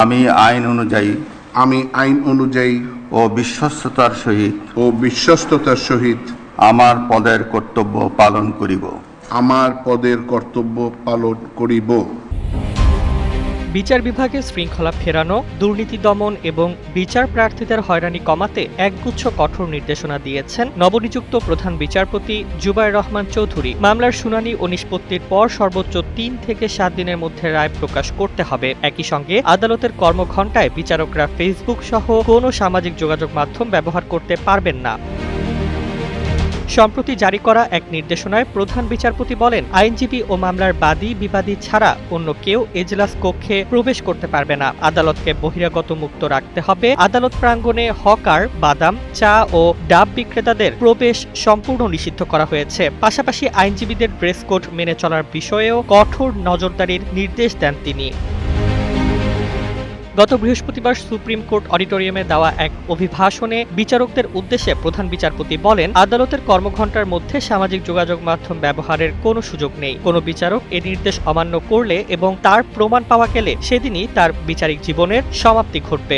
আমি আইন অনুযায়ী ও বিশ্বস্ততার সহিত আমার পদের কর্তব্য পালন করিব। বিচার বিভাগে শৃঙ্খলা ফেরানো, দুর্নীতি দমন এবং বিচার প্রার্থীদের হয়রানি কমাতে একগুচ্ছ কঠোর নির্দেশনা দিয়েছেন নবনিযুক্ত প্রধান বিচারপতি জুবায়ের রহমান চৌধুরী। মামলার শুনানি ও নিষ্পত্তির পর সর্বোচ্চ ৩ থেকে ৭ দিনের মধ্যে রায় প্রকাশ করতে হবে। একই সঙ্গে আদালতের কর্মঘণ্টায় বিচারকরা ফেসবুক সহ কোনো সামাজিক যোগাযোগ মাধ্যম ব্যবহার করতে পারবেন না। সম্প্রতি জারি করা এক নির্দেশনায় প্রধান বিচারপতি বলেন, আইনজীবী ও মামলার বাদী বিবাদী ছাড়া অন্য কেউ এজলাস কক্ষে প্রবেশ করতে পারবে না। আদালতকে বহিরাগত মুক্ত রাখতে হবে। আদালত প্রাঙ্গণে হকার, বাদাম, চা ও ডাব বিক্রেতাদের প্রবেশ সম্পূর্ণ নিষিদ্ধ করা হয়েছে। পাশাপাশি আইনজীবীদের ড্রেস কোড মেনে চলার বিষয়েও কঠোর নজরদারির নির্দেশ দেন তিনি। গত বৃহস্পতিবার সুপ্রিম কোর্ট অডিটোরিয়ামে দেওয়া এক অভিভাষণে বিচারকদের উদ্দেশ্যে প্রধান বিচারপতি বলেন, আদালতের কর্মঘণ্টার মধ্যে সামাজিক যোগাযোগ মাধ্যম ব্যবহারের কোনো সুযোগ নেই। কোনো বিচারক এ নির্দেশ অমান্য করলে এবং তার প্রমাণ পাওয়া গেলে সেদিনই তার বিচারিক জীবনের সমাপ্তি ঘটবে।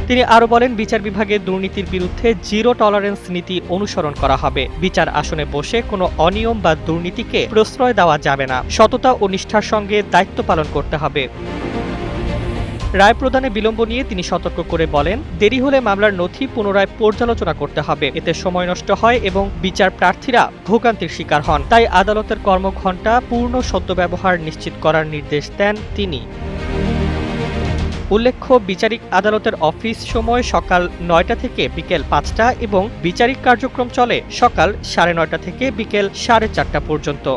তিনি আরো বলেন, বিচার বিভাগে দুর্নীতির বিরুদ্ধে জিরো টলারেন্স নীতি অনুসরণ করা হবে। বিচার আসনে বসে কোনো অনিয়ম বা দুর্নীতিকে প্রশ্রয় দেওয়া যাবে না। সততা ও নিষ্ঠার সঙ্গে দায়িত্ব পালন করতে হবে। রায় প্রদানে বিলম্ব নিয়ে তিনি সতর্ক করে বলেন, দেরি হলে মামলার নথি পুনরায় পর্যালোচনা করতে হবে। এতে সময় নষ্ট হয় এবং বিচার প্রার্থীরা ভোগান্তির শিকার হন। তাই আদালতের কর্মঘণ্টা পূর্ণ সদ্ব্যবহার নিশ্চিত করার নির্দেশ দেন তিনি। উল্লেখ্য, বিচারিক আদালতের অফিস সময় সকাল ৯টা থেকে বিকেল ৫টা এবং বিচারিক কার্যক্রম চলে সকাল ৯:৩০ থেকে বিকেল ৪:৩০ পর্যন্ত।